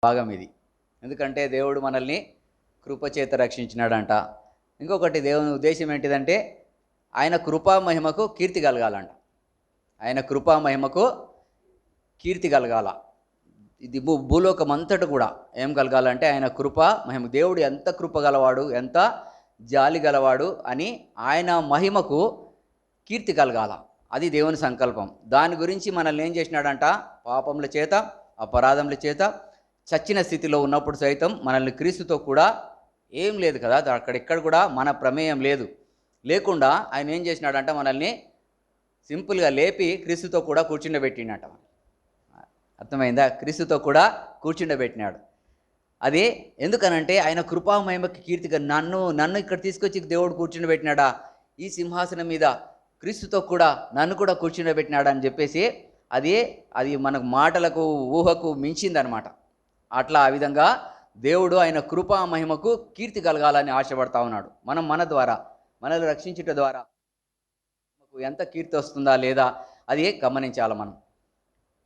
భాగం ఇది. ఎందుకంటే దేవుడు మనల్ని కృపచేత రక్షించినాడంట. ఇంకొకటి దేవుని ఉద్దేశం ఏంటిదంటే ఆయన కృపా మహిమకు కీర్తి కలగాలంట. ఆయన కృపా మహిమకు కీర్తి కలగాల. ఇది భూలోకం అంతటా కూడా ఏం కలగాలంటే ఆయన కృప మహిమ. దేవుడు ఎంత కృప గలవాడు, ఎంత జాలి గలవాడు అని ఆయన మహిమకు కీర్తి కలగాల. అది దేవుని సంకల్పం. దాని గురించి మనల్ని ఏం చేసినాడంట, పాపముల చేత అపరాధముల చేత చచ్చిన స్థితిలో ఉన్నప్పుడు సైతం మనల్ని క్రీస్తుతో కూడా ఏం లేదు కదా, అక్కడెక్కడ కూడా మన ప్రమేయం లేకుండా ఆయన ఏం చేసినాడంట, మనల్ని సింపుల్గా లేపి క్రీస్తుతో కూడా కూర్చుండబెట్టినట. అర్థమైందా? క్రీస్తుతో కూడా కూర్చుండబెట్టినాడు. అది ఎందుకనంటే ఆయన కృపామహిమకి కీర్తిగా నన్ను ఇక్కడ తీసుకొచ్చి దేవుడు కూర్చుండబెట్టినాడా, ఈ సింహాసనం మీద క్రీస్తుతో కూడా నన్ను కూడా కూర్చుండబెట్టినాడా అని చెప్పేసి అది మనకు మాటలకు ఊహకు మించిందనమాట. అట్లా ఆ విధంగా దేవుడు ఆయన కృపా మహిమకు కీర్తి కలగాలని ఆశపడతా ఉన్నాడు. మన ద్వారా మనల్ని రక్షించుట ద్వారా ఎంత కీర్తి వస్తుందా లేదా అది గమనించాలి. మనం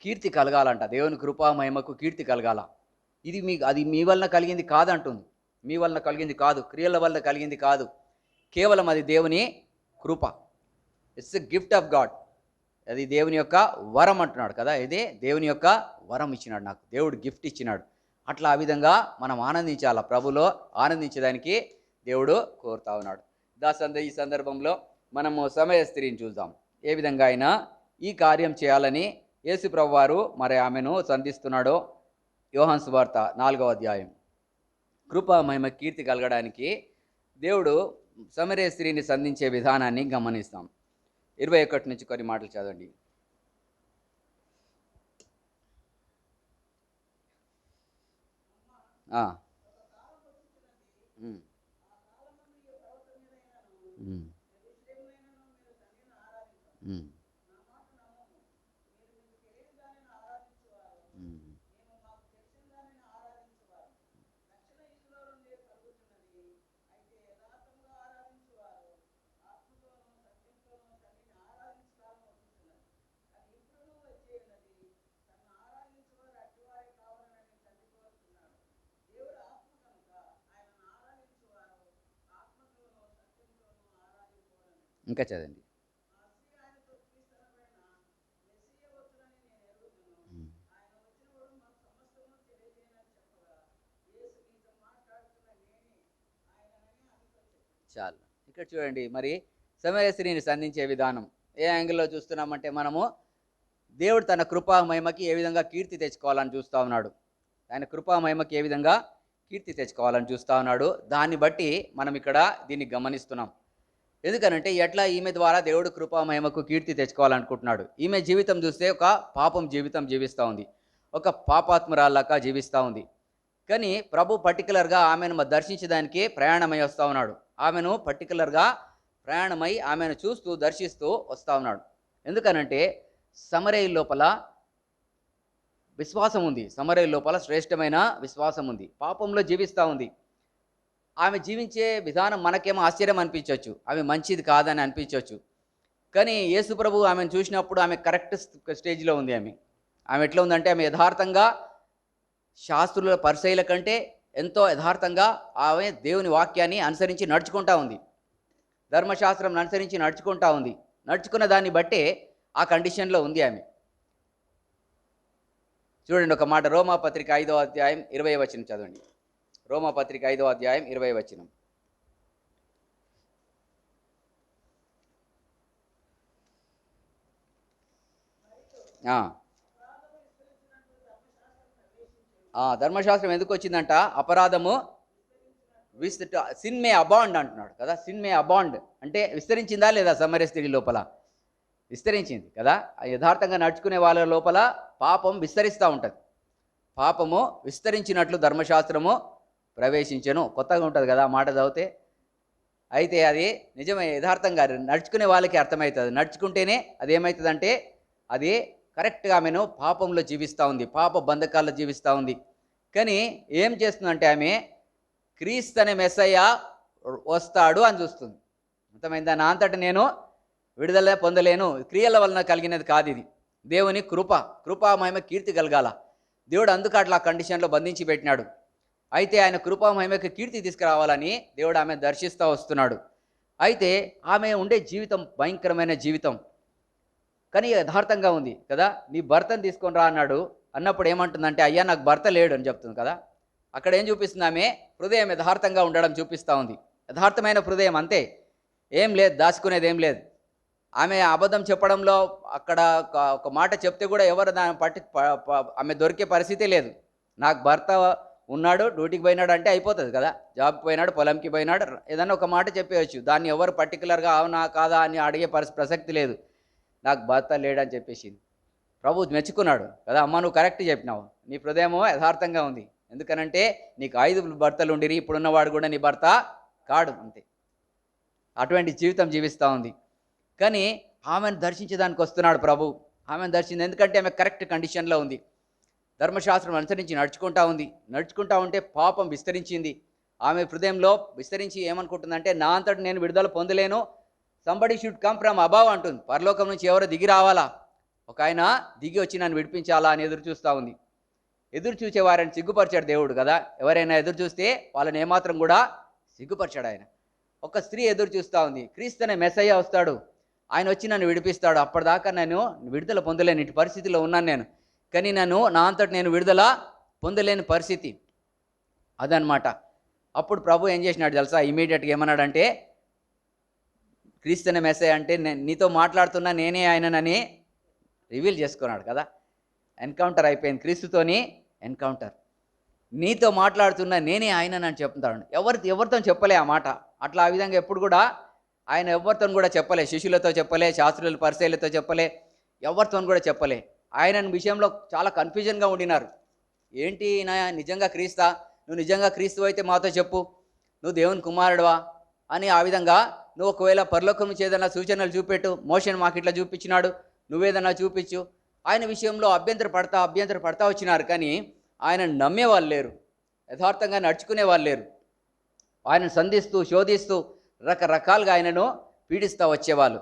కీర్తి కలగాలంట, దేవుని కృపా మహిమకు కీర్తి కలగాల. అది మీ వలన కలిగింది కాదంటుంది. మీ వలన కలిగింది కాదు, క్రియల వలన కలిగింది కాదు, కేవలం అది దేవుని కృప. It's a gift of God. అది దేవుని యొక్క వరం అంటున్నాడు కదా, ఇదే దేవుని యొక్క వరం ఇచ్చినాడు, నాకు దేవుడు గిఫ్ట్ ఇచ్చినాడు. అట్లా ఆ విధంగా మనం ఆనందించాల, ప్రభులో ఆనందించడానికి దేవుడు కోరుతా ఉన్నాడు. ఈ సందర్భంలో మనము సమయ స్త్రీని చూద్దాం. ఏ విధంగా ఆయన ఈ కార్యం చేయాలని యేసు ప్రభువారు మరి ఆమెను సంధిస్తున్నాడో. యోహాను సువార్త 4వ అధ్యాయం. కృపా మహిమ కీర్తి కలగడానికి దేవుడు సమరయ స్త్రీని సంధించే విధానాన్ని గమనిస్తాం. 21 నుంచి కొన్ని మాటలు చదవండి. ఇంకా చదండి. చాలు. ఇక్కడ చూడండి, మరి సమరయ స్త్రీని సంధించే విధానం ఏ యాంగిల్లో చూస్తున్నామంటే, మనము దేవుడు తన కృపా మహిమకి ఏ విధంగా కీర్తి తెచ్చుకోవాలని చూస్తూ ఉన్నాడు. ఆయన కృపా మహిమకి ఏ విధంగా కీర్తి తెచ్చుకోవాలని చూస్తూ ఉన్నాడు. దాన్ని బట్టి మనం ఇక్కడ దీన్ని గమనిస్తున్నాం. ఎందుకనంటే ఎట్లా ఈమె ద్వారా దేవుడు కృపా మహిమకు కీర్తి తెచ్చుకోవాలనుకుంటున్నాడు. ఈమె జీవితం చూస్తే ఒక పాపం జీవితం జీవిస్తూ ఉంది, ఒక పాపాత్మురాల్లాగా జీవిస్తూ ఉంది. కానీ ప్రభు పర్టికులర్గా ఆమెను దర్శించడానికి ప్రయాణమై వస్తూ ఉన్నాడు. ఆమెను పర్టికులర్గా ప్రయాణమై ఆమెను చూస్తూ దర్శిస్తూ వస్తూ ఉన్నాడు. ఎందుకనంటే సమరయ లోపల విశ్వాసం ఉంది, సమరయ లోపల శ్రేష్టమైన విశ్వాసం ఉంది. పాపంలో జీవిస్తూ ఉంది. ఆమె జీవించే విధానం మనకేమో ఆశ్చర్యం అనిపించవచ్చు, ఆమె మంచిది కాదని అనిపించవచ్చు. కానీ యేసు ప్రభు ఆమెను చూసినప్పుడు ఆమె కరెక్ట్ స్టేజ్లో ఉంది. ఆమె ఎట్లా ఉందంటే, ఆమె యథార్థంగా శాస్త్రుల పరిసయ్యుల కంటే ఎంతో యథార్థంగా ఆమె దేవుని వాక్యాన్ని అనుసరించి నడుచుకుంటా ఉంది, ధర్మశాస్త్రం అనుసరించి నడుచుకుంటా ఉంది. నడుచుకున్న దాన్ని బట్టే ఆ కండిషన్లో ఉంది ఆమె. చూడండి ఒక మాట, రోమాపత్రిక 5వ అధ్యాయం 20వ వచనం చదవండి. రోమాపత్రిక 5వ అధ్యాయం 20వ వచనం. ధర్మశాస్త్రం ఎందుకు వచ్చిందంట, అపరాధము సిన్ మే అబాండ్ అంటున్నాడు కదా. సిన్ మే అబాండ్ అంటే విస్తరించిందా లేదా? సమరయ స్త్రీ లోపల విస్తరించింది కదా. యథార్థంగా నడుచుకునే వాళ్ళ లోపల పాపం విస్తరిస్తూ ఉంటుంది. పాపము విస్తరించినట్లు ధర్మశాస్త్రము ప్రవేశించను. కొత్తగా ఉంటుంది కదా మాట చదివితే. అయితే అది నిజమే, యథార్థంగా నడుచుకునే వాళ్ళకి అర్థమవుతుంది. నడుచుకుంటేనే అది ఏమవుతుందంటే, అది కరెక్ట్గా ఆమెను పాపంలో జీవిస్తూ ఉంది, పాప బంధకాల్లో జీవిస్తూ ఉంది. కానీ ఏం చేస్తుందంటే, ఆమె క్రీస్తు అనే మెస్సయ్య వస్తాడు అని చూస్తుంది. అర్థమైందా? నా అంతటా నేను విడుదల పొందలేను, క్రియల వలన కలిగినది కాదు ఇది. దేవుని కృపా మహిమ కీర్తి కలగాల. దేవుడు అందుకు అట్లా కండిషన్లో బంధించి పెట్టినాడు. అయితే ఆయన కృపా మహిమకి కీర్తి తీసుకురావాలని దేవుడు ఆమె దర్శిస్తూ వస్తున్నాడు. అయితే ఆమె ఉండే జీవితం భయంకరమైన జీవితం, కానీ యథార్థంగా ఉంది కదా. నీ భర్తను తీసుకొని రా అన్నాడు. అన్నప్పుడు ఏమంటుందంటే, అయ్యా నాకు భర్త లేడు అని చెప్తుంది కదా. అక్కడ ఏం చూపిస్తుంది? ఆమె హృదయం యథార్థంగా ఉండడం చూపిస్తూ ఉంది. యథార్థమైన హృదయం అంతే, ఏం లేదు, దాచుకునేది ఏం లేదు. ఆమె అబద్ధం చెప్పడంలో అక్కడ ఒక మాట చెప్తే కూడా ఎవరు దాన్ని ఆమె దొరికే పరిస్థితే లేదు. నాకు భర్త ఉన్నాడు, డ్యూటీకి పోయినాడు అంటే అయిపోతుంది కదా. జాబ్కి పోయినాడు, పొలంకి పోయినాడు, ఏదన్నా ఒక మాట చెప్పేయచ్చు. దాన్ని ఎవరు పర్టికులర్గా అవునా కాదా అని అడిగే ప్రసక్తి లేదు. నాకు భర్త లేడని చెప్పేసింది. ప్రభు మెచ్చుకున్నాడు కదా. అమ్మ నువ్వు కరెక్ట్ చెప్పినావు, నీ హృదయమో యథార్థంగా ఉంది. ఎందుకనంటే నీకు 5 భర్తలు ఉండిరి, ఇప్పుడున్నవాడు కూడా నీ భర్త కాడు, అంతే. అటువంటి జీవితం జీవిస్తూ ఉంది. కానీ ఆమెను దర్శించడానికి వస్తున్నాడు ప్రభు. ఆమెను దర్శించింది ఎందుకంటే ఆమె కరెక్ట్ కండిషన్లో ఉంది. ధర్మశాస్త్రం అనుసరించి నడుచుకుంటా ఉంటే పాపం విస్తరించింది. ఆమె హృదయంలో విస్తరించి ఏమనుకుంటుందంటే, నా అంతటి నేను విడుదల పొందలేను, somebody should come from above అంటుంది. పరలోకం నుంచి ఎవరో దిగి రావాలా, ఒక ఆయన దిగి వచ్చి నన్ను విడిపించాలా అని ఎదురు చూస్తూ ఉంది. ఎదురు చూసేవారని సిగ్గుపరిచాడు దేవుడు కదా. ఎవరైనా ఎదురు చూస్తే వాళ్ళని ఏమాత్రం కూడా సిగ్గుపరిచాడు ఆయన. ఒక స్త్రీ ఎదురు చూస్తూ ఉంది. క్రీస్తు అనే మెస్సయ్య వస్తాడు, ఆయన వచ్చి నన్ను విడిపిస్తాడు. అప్పటిదాకా నేను విడుదల పొందలేను, ఇటు పరిస్థితిలో ఉన్నాను నేను. కానీ నా అంతటి నేను విడుదల పొందలేని పరిస్థితి అదనమాట. అప్పుడు ప్రభు ఏం చేసినాడు తెలుసా? ఇమీడియట్గా ఏమన్నాడంటే, క్రీస్తు అనే మెస్సయ్య అంటే నీతో మాట్లాడుతున్నా నేనే ఆయననని రివీల్ చేసుకున్నాడు కదా. ఎన్కౌంటర్ అయిపోయింది, క్రీస్తుతోని ఎన్కౌంటర్. నీతో మాట్లాడుతున్నా నేనే ఆయనని చెప్తాడు. ఎవరితో చెప్పలే ఆ మాట. అట్లా ఆ విధంగా ఎప్పుడు కూడా ఆయన ఎవరితో కూడా చెప్పలే. శిష్యులతో చెప్పలే, శాస్త్రుల పరిచయులతో చెప్పలే, ఎవరితో కూడా చెప్పలే. ఆయన విషయంలో చాలా కన్ఫ్యూజన్గా ఉండినారు. ఏంటి నా నిజంగా క్రీస్తా? నువ్వు నిజంగా క్రీస్తు అయితే మాతో చెప్పు, నువ్వు దేవుని కుమారుడువా అని. ఆ విధంగా నువ్వు ఒకవేళ పరలోకం నుంచి ఏదైనా సూచనలు చూపెట్టు, మోషన్ మాకు ఇట్లా చూపించినాడు, నువ్వేదన్నా చూపించు. ఆయన విషయంలో అభ్యంతర పడతా వచ్చినారు. కానీ ఆయన నమ్మేవాళ్ళు లేరు, యథార్థంగా నడుచుకునే వాళ్ళు లేరు. ఆయనను సంధిస్తూ శోధిస్తూ రకరకాలుగా ఆయనను పీడిస్తూ వచ్చేవాళ్ళు.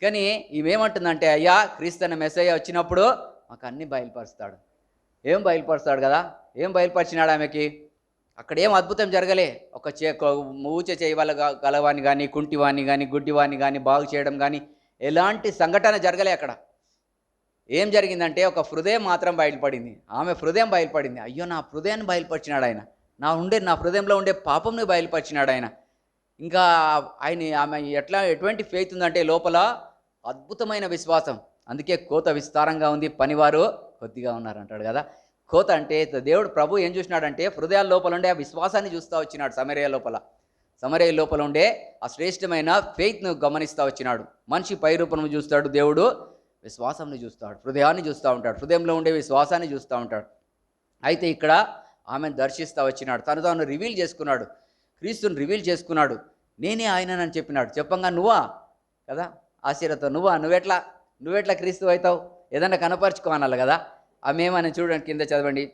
కానీ ఈమెమంటుందంటే, అయ్యా క్రీస్తు అనే మెస్సయ్య వచ్చినప్పుడు మాకు అన్నీ బయలుపరుస్తాడు. ఏం బయలుపరుస్తాడు కదా? ఏం బయలుపరిచినాడు ఆమెకి? అక్కడ ఏం అద్భుతం జరగలే. ఒక ఊచే చేయవల గలవాన్ని కానీ, కుంటివాణ్ణి కానీ, గుడ్డివాణ్ణి కానీ బాగు చేయడం కానీ ఎలాంటి సంఘటన జరగలే. అక్కడ ఏం జరిగిందంటే ఒక హృదయం మాత్రం బయలుపడింది. ఆమె హృదయం బయలుపడింది. అయ్యో నా హృదయాన్ని బయలుపరిచినాడు ఆయన, నా హృదయంలో ఉండే పాపంని బయలుపరిచినాడు ఆయన. ఇంకా ఆమె ఎటువంటి ఫెయిత్ ఉందంటే లోపల అద్భుతమైన విశ్వాసం. అందుకే కోత విస్తారంగా ఉంది, పనివారు కొద్దిగా ఉన్నారు అంటాడు కదా. కోత అంటే దేవుడు ప్రభు ఏం చూసినాడంటే హృదయాల లోపల ఉండే ఆ విశ్వాసాన్ని చూస్తూ వచ్చినాడు. సమరయ లోపల ఉండే ఆ శ్రేష్టమైన ఫెయిత్ను గమనిస్తూ వచ్చినాడు. మనిషి పై రూపం చూస్తాడు, దేవుడు విశ్వాసాన్ని చూస్తాడు, హృదయాన్ని చూస్తూ ఉంటాడు, హృదయంలో ఉండే విశ్వాసాన్ని చూస్తూ ఉంటాడు. అయితే ఇక్కడ ఆమెను దర్శిస్తూ వచ్చినాడు, తాను రివీల్ చేసుకున్నాడు, క్రీస్తుని రివీల్ చేసుకున్నాడు. నేనే ఆయనని చెప్పినాడు. చెప్పంగా నువ్వా కదా, ఆశ్చర్యతో నువ్వెట్లా క్రీస్తు అవుతావు, ఏదన్నా కనపరుచుకోవాలి కదా. ఆమెమని చూడండి, కింద చదవండి.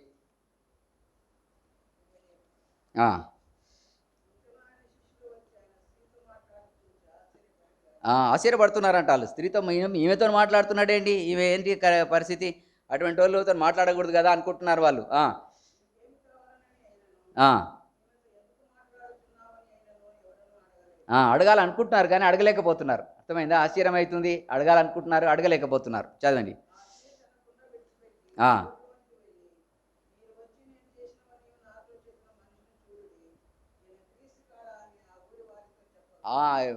ఆశ్చర్యపడుతున్నారంట వాళ్ళు. స్త్రీతో ఈమెతో మాట్లాడుతున్నాడేంటి, ఈమె ఏంటి పరిస్థితి, అటువంటి వాళ్ళతో మాట్లాడకూడదు కదా అనుకుంటున్నారు వాళ్ళు. అడగాలనుకుంటున్నారు కానీ అడగలేకపోతున్నారు. అర్థమైందా? ఆశ్చర్యం అవుతుంది. అడగాలనుకుంటున్నారు, అడగలేకపోతున్నారు. చదవండి.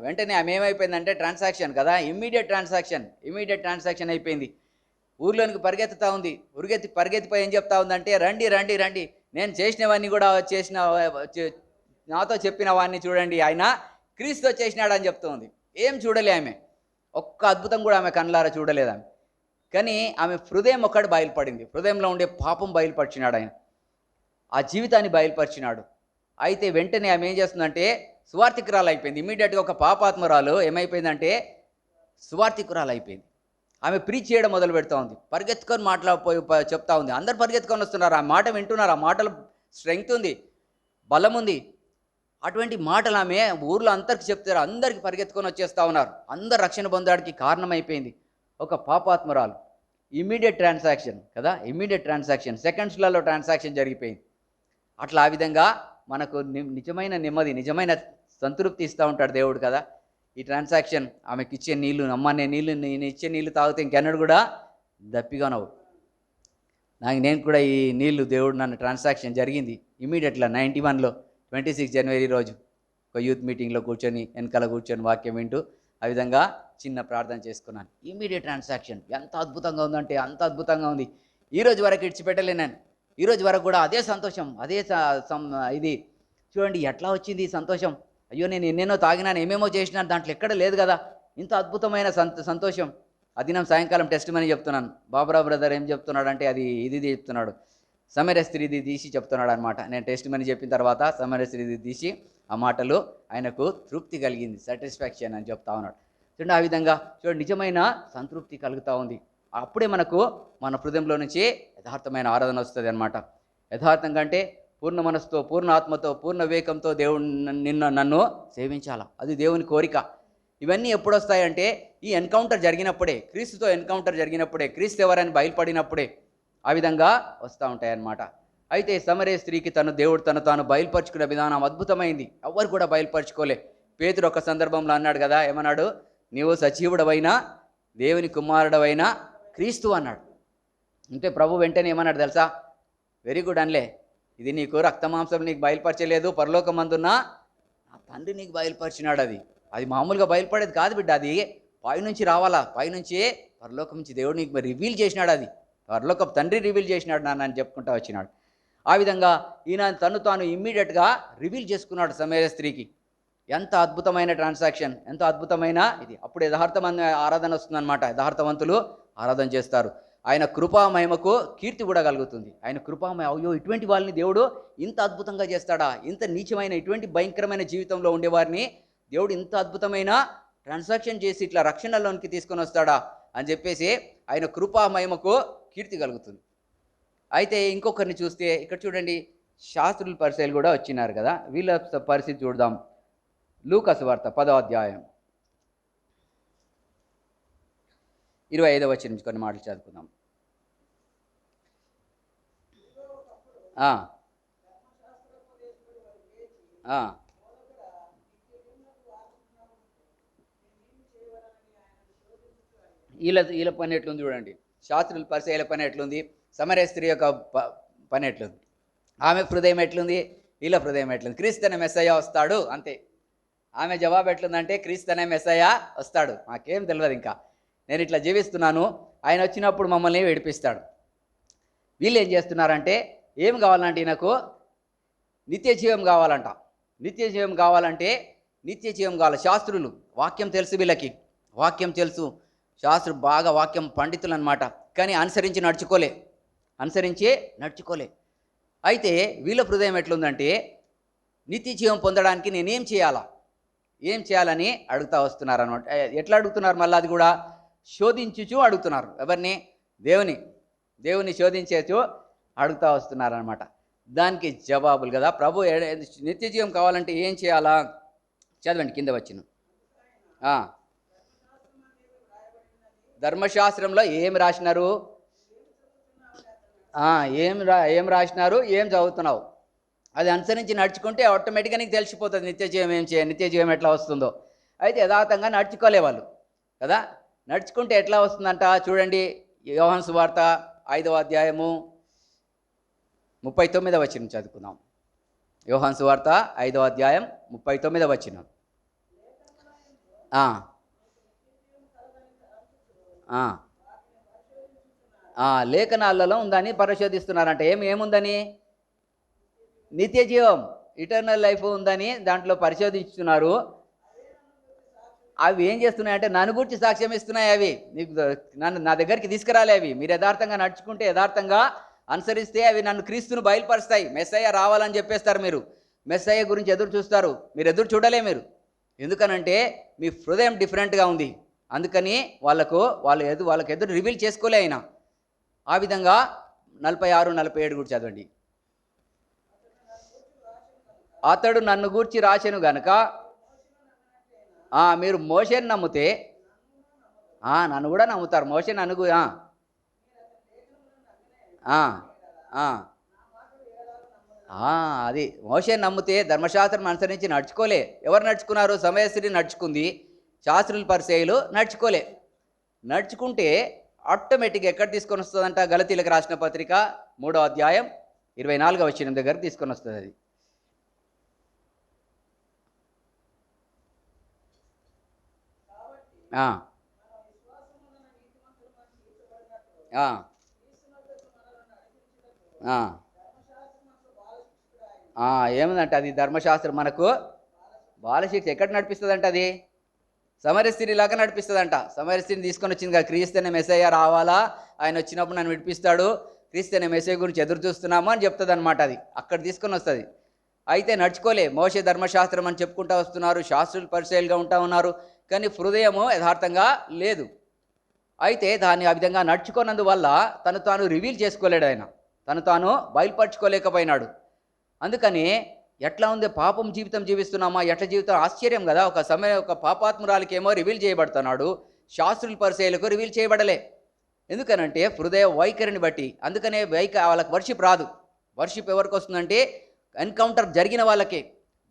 వెంటనే ఆమె ఏమైపోయిందంటే ట్రాన్సాక్షన్ కదా, ఇమ్మీడియట్ ట్రాన్సాక్షన్ అయిపోయింది. ఊర్లోనికి పరిగెత్తుతూ ఉంది. పరిగెత్తిపోయి ఏం చెప్తా ఉందంటే, రండి రండి రండి, నేను చేసినవన్నీ కూడా నాతో చెప్పిన వాడిని చూడండి, ఆయన క్రీస్తు చేసినాడు అని చెప్తూ ఉంది. ఏం చూడలే ఆమె, ఒక్క అద్భుతం కూడా ఆమె కళ్ళారా చూడలేదు ఆమె. కానీ ఆమె హృదయం ఒక్కటి బయలుపడింది. హృదయంలో ఉండే పాపం బయలుపరిచినాడు ఆయన, ఆ జీవితాన్ని బయలుపరిచినాడు. అయితే వెంటనే ఆమె ఏం చేస్తుందంటే సువార్థికురాలు అయిపోయింది. ఇమ్మీడియట్గా ఒక పాపాత్మరాలు ఏమైపోయిందంటే సువార్థికురాలు అయిపోయింది. ఆమె ప్రీచ్ చేయడం మొదలు పెడతా ఉంది. పరిగెత్తుకొని చెప్తా ఉంది. అందరు పరిగెత్తుకొని వస్తున్నారు, ఆ మాట వింటున్నారు. ఆ మాటలు స్ట్రెంగ్త్ ఉంది, బలం ఉంది. అటువంటి మాటలు ఆమె ఊర్లో అందరికి చెప్తారు, అందరికి పరిగెత్తుకొని వచ్చేస్తూ ఉన్నారు. అందరు రక్షణ పొందడానికి కారణమైపోయింది ఒక పాపాత్మరాలు. ఇమ్మీడియట్ ట్రాన్సాక్షన్ కదా, ఇమ్మీడియట్ ట్రాన్సాక్షన్, సెకండ్స్లలో ట్రాన్సాక్షన్ జరిగిపోయింది. అట్లా ఆ విధంగా మనకు నిజమైన నెమ్మది, నిజమైన సంతృప్తి ఇస్తూ ఉంటాడు దేవుడు కదా. ఈ ట్రాన్సాక్షన్, ఆమెకి ఇచ్చే నీళ్ళు, అమ్మ నేను ఇచ్చే నీళ్ళు తాగితే ఇంకెన్నడు కూడా దప్పిగానవు. నేను కూడా ఈ నీళ్లు దేవుడు నన్ను ట్రాన్సాక్షన్ జరిగింది ఇమీడియట్గా 91లో 26 జనవరి రోజు ఒక యూత్ మీటింగ్లో కూర్చొని వెనకాల కూర్చొని వాక్యం వింటూ ఆ విధంగా చిన్న ప్రార్థన చేసుకున్నాను. ఇమీడియట్ ట్రాన్సాక్షన్ ఎంత అద్భుతంగా ఉందంటే అంత అద్భుతంగా ఉంది. ఈరోజు వరకు ఇడిచిపెట్టలే నేను. ఈరోజు వరకు కూడా అదే సంతోషం, అదే ఇది చూడండి ఎట్లా వచ్చింది ఈ సంతోషం. అయ్యో నేను ఎన్నెన్నో తాగినాను, ఏమేమో చేసినాను, దాంట్లో ఎక్కడ లేదు కదా ఇంత అద్భుతమైన సంతోషం. ఆ దినం సాయంకాలం టెస్ట్ మనీ చెప్తున్నాను. బాబురావు బ్రదర్ ఏం చెప్తున్నాడు అంటే ఇది చెప్తున్నాడు, సమర స్త్రీది తీసి చెప్తున్నాడు అనమాట. నేను టెస్ట్ మనీ చెప్పిన తర్వాత సమర స్త్రీది తీసి ఆ మాటలు ఆయనకు తృప్తి కలిగింది, సాటిస్ఫాక్షన్ అని చెప్తా ఉన్నాడు. చూడండి ఆ విధంగా చూడండి నిజమైన సంతృప్తి కలుగుతూ ఉంది. అప్పుడే మనకు మన హృదయంలో నుంచి యథార్థమైన ఆరాధన వస్తుంది అనమాట. యథార్థంగా అంటే పూర్ణ మనసుతో, పూర్ణ ఆత్మతో, పూర్ణ వివేకంతో దేవుడు నన్ను సేవించాలా, అది దేవుని కోరిక. ఇవన్నీ ఎప్పుడు వస్తాయంటే ఈ ఎన్కౌంటర్ జరిగినప్పుడే, క్రీస్తుతో ఎన్కౌంటర్ జరిగినప్పుడే, క్రీస్తు ఎవరని బయలుపడినప్పుడే ఆ విధంగా వస్తూ ఉంటాయన్నమాట. అయితే సమరయ స్త్రీకి దేవుడు తాను బయలుపరుచుకునే విధానం అద్భుతమైంది. ఎవరు కూడా బయలుపరుచుకోలే. పేతురు ఒక సందర్భంలో అన్నాడు కదా, ఏమన్నాడు, నీవు సజీవుడవైనా దేవుని కుమారుడవైనా క్రీస్తు అన్నాడు. అంటే ప్రభు వెంటనే ఏమన్నాడు తెలుసా, వెరీ గుడ్ అనలే, ఇది నీకు రక్తమాంసం నీకు బయలుపరచలేదు, పరలోకమందున్న నా తండ్రి నీకు బయలుపరిచినాడు. అది మామూలుగా బయలుపడేది కాదు బిడ్డ, అది పైనుంచి రావాలా, పైనుంచి పరలోకం నుంచి దేవుడు నీకు రివీల్ చేసినాడు, అది పరలోక తండ్రి రివీల్ చేసినాడు నాన్న అని చెప్పుకుంటూ వచ్చినాడు. ఆ విధంగా ఈయన తాను ఇమ్మీడియట్గా రివీల్ చేసుకున్నాడు సమరయ స్త్రీకి. ఎంత అద్భుతమైన ట్రాన్సాక్షన్, ఎంత అద్భుతమైన ఇది. అప్పుడు యథార్థమైన ఆరాధన వస్తుందన్నమాట. యథార్థవంతులు ఆరాధన చేస్తారు. ఆయన కృపామహిమకు కీర్తి కూడా కలుగుతుంది. ఆయన కృపామయ, అయ్యో ఇటువంటి వాళ్ళని దేవుడు ఇంత అద్భుతంగా చేస్తాడా, ఇంత నీచమైన ఇటువంటి భయంకరమైన జీవితంలో ఉండేవారిని దేవుడు ఇంత అద్భుతమైన ట్రాన్సాక్షన్ చేసి ఇట్లా రక్షణలోనికి తీసుకొని వస్తాడా అని చెప్పేసి ఆయన కృపామహిమకు కీర్తి కలుగుతుంది. అయితే ఇంకొకరిని చూస్తే ఇక్కడ చూడండి, శాస్త్రుల పరిచయాలు కూడా వచ్చినారు కదా, వీళ్ళ పరిస్థితి చూద్దాం. లూకా సువార్త 10వ అధ్యాయం 25వ వచనం నుంచి కొన్ని మాటలు చదువుకుందాం. వీళ్ళ పని ఎట్లుంది చూడండి, శాస్త్రుల పరిచయాల పని ఎట్లుంది, సమరయ స్త్రీ యొక్క పని ఎట్లుంది, ఆమె హృదయం ఎట్లుంది, వీళ్ళ హృదయం ఎట్లుంది. క్రీస్తు అనే మెస్సయ్య వస్తాడు అంతే. ఆమె జవాబు ఎట్లుందంటే క్రీస్తు అనే మెస్సయ్య వస్తాడు, మాకేం తెలియదు, ఇంకా నేను ఇట్లా జీవిస్తున్నాను, ఆయన వచ్చినప్పుడు మమ్మల్ని విడిపిస్తాడు. వీళ్ళు ఏం చేస్తున్నారంటే ఏం కావాలంటే ఈయనకు నిత్య జీవం కావాలంట. నిత్య జీవం కావాలంటే నిత్య జీవం కావాలి. శాస్త్రులు వాక్యం తెలుసు, వీళ్ళకి వాక్యం తెలుసు, శాస్త్రు బాగా వాక్యం పండితులు అనమాట. కానీ అనుసరించి నడుచుకోలే. అయితే వీళ్ళ హృదయం ఎట్లుందంటే నిత్య జీవం పొందడానికి నేనేం చేయాలని అడుగుతూ వస్తున్నారు అనమాట. ఎట్లా అడుగుతున్నారు మళ్ళీ, అది కూడా శోధించుచు అడుగుతున్నారు. ఎవరిని? దేవుని శోధించేచు అడుగుతూ వస్తున్నారు అనమాట. దానికి జవాబులు కదా, ప్రభు నిత్య జీవం కావాలంటే ఏం చేయాలా, చదవండి కింద వచ్చిన ధర్మశాస్త్రంలో ఏం రాసినారు, ఏం రాసినారు, ఏం చదువుతున్నావు, అది అనుసరించి నడుచుకుంటే ఆటోమేటిక్గా నీకు తెలిసిపోతుంది నిత్య జీవం ఎట్లా వస్తుందో. అయితే యథార్థంగా నడుచుకోలే వాళ్ళు కదా. నడుచుకుంటే ఎట్లా వస్తుందంట చూడండి, యోహాను సువార్త 5వ అధ్యాయము 39వ వచనం చదువుకుందాం. యోహాను సువార్త 5వ అధ్యాయం 39వ వచనం. లేఖనాలలో ఉందని పరిశోధిస్తున్నారంట. ఏముందని? నిత్య జీవం, ఇటర్నల్ లైఫ్ ఉందని దాంట్లో పరిశోధిస్తున్నారు. అవి ఏం చేస్తున్నాయంటే నన్ను గురించి సాక్ష్యం ఇస్తున్నాయి. అవి నీకు నా దగ్గరికి తీసుకురాలే. అవి మీరు యథార్థంగా నడుచుకుంటే, యథార్థంగా అనుసరిస్తే అవి నన్ను క్రీస్తును బయలుపరుస్తాయి. మెస్సయ్య రావాలని చెప్పేస్తారు. మీరు మెస్సయ్య గురించి ఎదురు చూస్తారు, మీరు ఎదురు చూడలే. మీరు ఎందుకనంటే మీ హృదయం డిఫరెంట్గా ఉంది. అందుకని వాళ్ళకి ఎదురు రివీల్ చేసుకోలే ఆయన. ఆ విధంగా 46, 47 కూడా చదవండి. అతడు నన్ను గూర్చి రాసెను గనుక మీరు మోషేని నమ్మితే నన్ను కూడా నమ్ముతారు. మోషే నన్ను ఆ, ఆ, ఆ, అది మోషే నమ్మితే ధర్మశాస్త్రం అనుసరించి నడుచుకోలే. ఎవరు నడుచుకున్నారు? సమయస్త్రీ నడుచుకుంది, శాస్త్రులు పరిచయులు నడుచుకోలే. నడుచుకుంటే ఆటోమేటిక్గా ఎక్కడ తీసుకొని వస్తుందంట? గలతీలకు రాసిన పత్రిక 3వ అధ్యాయం 24వ వచనం దగ్గర తీసుకొని వస్తుంది అది. ఆ, ఆ, ఆ, ఆ, ఏముందంటే అది ధర్మశాస్త్రం మనకు బాలశిక్ష ఎక్కడ నడిపిస్తుందంట? అది సమరస్త్రీలాగా నడిపిస్తుందంట. సమరస్త్రీని తీసుకొని వచ్చింది కదా, క్రీస్తు అనే మెస్సయ్య రావాలా, ఆయన వచ్చినప్పుడు నన్ను విడిపిస్తాడు, క్రీస్తు అనే మెస్సయ్య గురించి ఎదురు చూస్తున్నాము అని చెప్తుంది అనమాట. అది అక్కడ తీసుకొని వస్తుంది. అయితే నడుచుకోలే. మోషే ధర్మశాస్త్రం అని చెప్పుకుంటూ వస్తున్నారు, శాస్త్రులు పరిచయాలుగా ఉంటా ఉన్నారు, కానీ హృదయము యథార్థంగా లేదు. అయితే దాన్ని ఆ విధంగా నడుచుకున్నందువల్ల తను తాను రివీల్ చేసుకోలేడు, ఆయన తను తాను బయలుపరచుకోలేకపోయినాడు. అందుకని ఎట్లా ఉంది పాపం జీవితం జీవిస్తున్నామా, ఎట్లా జీవితం? ఆశ్చర్యం కదా. ఒక సమయం ఒక పాపాత్మురాలకి ఏమో రివీల్ చేయబడుతున్నాడు, శాస్త్రుల పరిచయాలకు రివీల్ చేయబడలే. ఎందుకనంటే హృదయ వైఖరిని బట్టి. అందుకనే వాళ్ళకి వర్షిప్ రాదు. వర్షిప్ ఎవరికి వస్తుందంటే ఎన్కౌంటర్ జరిగిన వాళ్ళకే.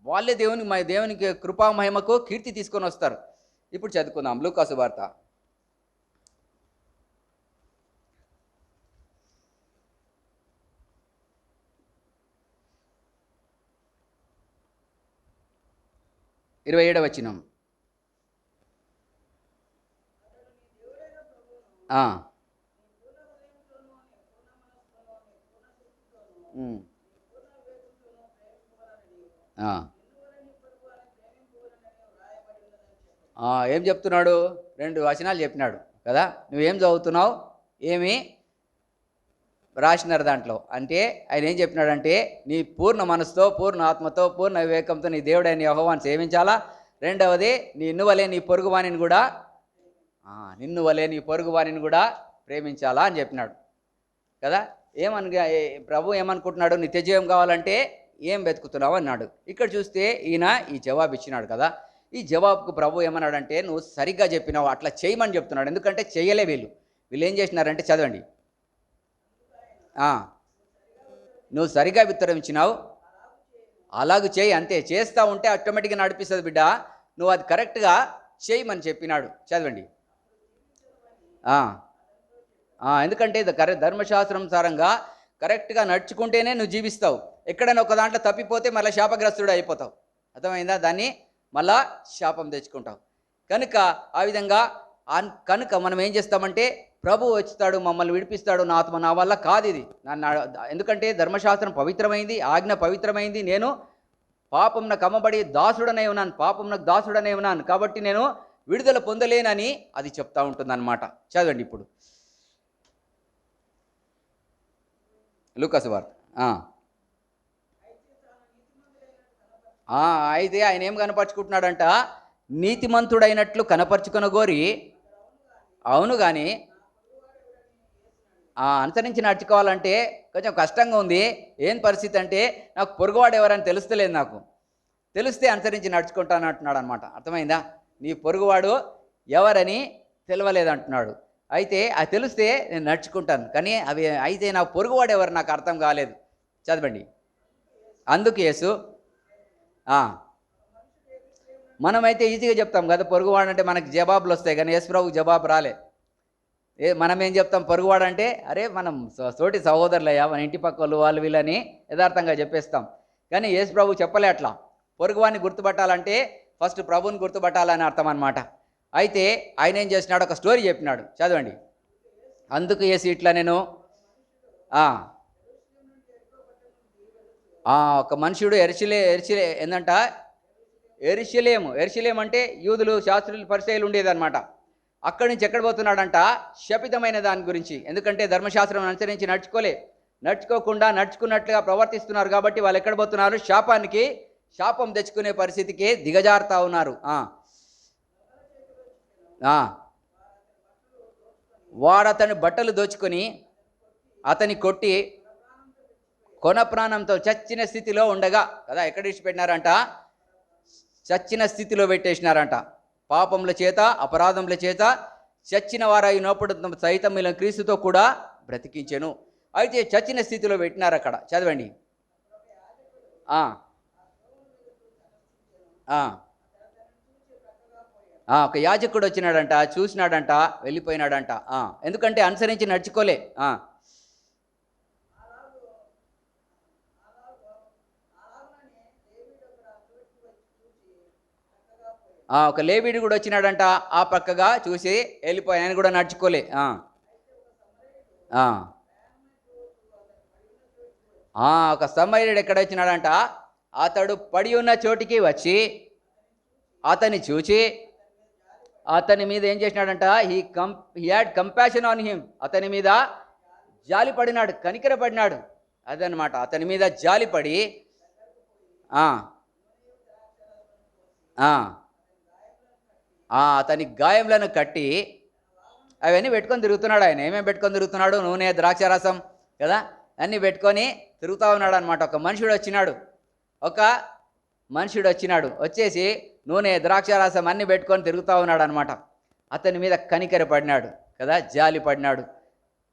వాళ్ళే దేవునికి కృపా మహిమకు కీర్తి తీసుకొని వస్తారు. ఇప్పుడు చదువుకుందాం లూకాసు వార్త 27వ వచనం. ఆ, ఉమ్, ఆ, ఏం చెప్తున్నాడు? 2 వచనాలు చెప్పినాడు కదా. నువ్వేం చదువుతున్నావు, ఏమి రాసినారు దాంట్లో అంటే? ఆయన ఏం చెప్పినాడంటే, నీ పూర్ణ మనసుతో, పూర్ణ ఆత్మతో, పూర్ణ వివేకంతో నీ దేవుడైన యెహోవాను సేవించాలా. రెండవది, నిన్ను వలే నీ పొరుగువానిని కూడా నిన్ను వలే నీ పొరుగువానిని కూడా ప్రేమించాలా అని చెప్పినాడు కదా. ప్రభు ఏమనుకుంటున్నాడు? నిత్యజీవం కావాలంటే ఏం వెతుకుతున్నావు అన్నాడు. ఇక్కడ చూస్తే ఈయన ఈ జవాబు ఇచ్చినాడు కదా. ఈ జవాబుకు ప్రభు ఏమన్నాడంటే, నువ్వు సరిగ్గా చెప్పినావు, అట్లా చేయమని చెప్తున్నాడు. ఎందుకంటే చేయలే వీళ్ళు ఏం చేసినారంటే, చదవండి. నువ్వు సరిగా ఉత్తరం ఇచ్చినావు, అలాగూ చేయి, అంతే. చేస్తూ ఉంటే ఆటోమేటిక్గా నడిపిస్తుంది బిడ్డ. నువ్వు అది కరెక్ట్గా చేయమని చెప్పినాడు. చదవండి. ఎందుకంటే ధర్మశాస్త్రానుసారంగా కరెక్ట్గా నడుచుకుంటేనే నువ్వు జీవిస్తావు. ఎక్కడైనా ఒక దాంట్లో తప్పిపోతే మళ్ళీ శాపగ్రస్తుడు అయిపోతావు. అర్థమైందా? దాన్ని మళ్ళా శాపం తెచ్చుకుంటావు. కనుక ఆ విధంగా కనుక మనం ఏం చేస్తామంటే, ప్రభు వచ్చుతాడు, మమ్మల్ని విడిపిస్తాడు. నా ఆత్మ నా వల్ల కాదు ఇది. ఎందుకంటే ధర్మశాస్త్రం పవిత్రమైంది, ఆజ్ఞ పవిత్రమైంది. నేను పాపంనకు అమ్మబడి దాసుడనే ఉన్నాను, పాపంనకు దాసుడనే ఉన్నాను, కాబట్టి నేను విడుదల పొందలేనని అది చెప్తా ఉంటుంది అన్నమాట. చదవండి ఇప్పుడు లూకాసు వార్త. అయితే ఆయన ఏం కనపరుచుకుంటున్నాడంట? నీతిమంతుడైనట్లు కనపరుచుకొనగోరి, అవును కానీ అనుసరించి నడుచుకోవాలంటే కొంచెం కష్టంగా ఉంది. ఏం పరిస్థితి అంటే, నాకు పొరుగువాడు ఎవరని తెలుస్తలేదు, నాకు తెలిస్తే అనుసరించి నడుచుకుంటాను అంటున్నాడు అనమాట. అర్థమైందా? నీ పొరుగువాడు ఎవరని తెలియలేదంటున్నాడు. అయితే అది తెలిస్తే నేను నడుచుకుంటాను, కానీ అయితే నా పొరుగువాడు ఎవరు నాకు అర్థం కాలేదు. చదవండి. అందుకు యేసు, మనమైతే ఈజీగా చెప్తాం కదా పొరుగువాడు అంటే, మనకి జవాబులు వస్తాయి, కానీ యేసుప్రభుకు జవాబు రాలే. మనం ఏం చెప్తాం? పొరుగువాడంటే అరే మనం తోటి సహోదరులయ్యా, మన ఇంటి పక్క వాళ్ళు వీళ్ళని యథార్థంగా చెప్పేస్తాం. కానీ యేసుప్రభు చెప్పలే అట్లా. పొరుగువాడిని గుర్తుపట్టాలంటే ఫస్ట్ ప్రభుని గుర్తుపట్టాలని అర్థం అనమాట. అయితే ఆయన ఏం చేసినాడు? ఒక స్టోరీ చెప్పినాడు. చదవండి. అందుకు యేసు ఇట్లా, నేను ఒక మనుషుడు ఎరిశిలే ఏందంట, ఎరిశిలేం అంటే యూదులు, శాస్త్రులు, పరిచయాలు ఉండేదన్నమాట. అక్కడి నుంచి ఎక్కడ పోతున్నాడంట? శపితమైన దాని గురించి. ఎందుకంటే ధర్మశాస్త్రం అనుసరించి నడుచుకోకుండా నడుచుకున్నట్లుగా ప్రవర్తిస్తున్నారు కాబట్టి వాళ్ళు ఎక్కడ పోతున్నారు? శాపం తెచ్చుకునే పరిస్థితికి దిగజారుతా ఉన్నారు. వాడు అతని బట్టలు దోచుకొని అతని కొట్టి కొన ప్రాణంతో చచ్చిన స్థితిలో ఉండగా కదా. ఎక్కడ విడిచిపెట్టినారంట? చచ్చిన స్థితిలో పెట్టేసినారంట. పాపముల చేత, అపరాధముల చేత చచ్చిన వారైనప్పుడు సైతం వీళ్ళని క్రీస్తుతో కూడా బ్రతికించెను. అయితే చచ్చిన స్థితిలో పెట్టినారు అక్కడ. చదవండి. ఆ, ఆ, ఒక యాజకుడు వచ్చినాడంట, చూసినాడంట, వెళ్ళిపోయినాడంట. ఎందుకంటే అనుసరించి నడుచుకోలే. ఒక లేవీడు కూడా వచ్చినాడంట, ఆ పక్కగా చూసి వెళ్ళిపోయి, ఆయన కూడా నడుచుకోలే. ఒక సమరయుడు ఎక్కడ వచ్చినాడంట, అతడు పడి ఉన్న చోటికి వచ్చి అతన్ని చూచి అతని మీద ఏం చేసినాడంట, he had compassion on him, అతని మీద జాలి పడినాడు, కనికర పడినాడు. అదనమాట, అతని మీద జాలి పడి అతని గాయములను కట్టి అవన్నీ పెట్టుకొని తిరుగుతున్నాడు. ఆయన ఏమేమి పెట్టుకొని తిరుగుతున్నాడు? నూనె, ద్రాక్షారసం కదా, అన్నీ పెట్టుకొని తిరుగుతూ ఉన్నాడు అనమాట. ఒక మనుషుడు వచ్చినాడు, వచ్చేసి నూనె, ద్రాక్షారసం అన్నీ పెట్టుకొని తిరుగుతూ ఉన్నాడు అనమాట. అతని మీద కనికర పడినాడు కదా, జాలి పడినాడు.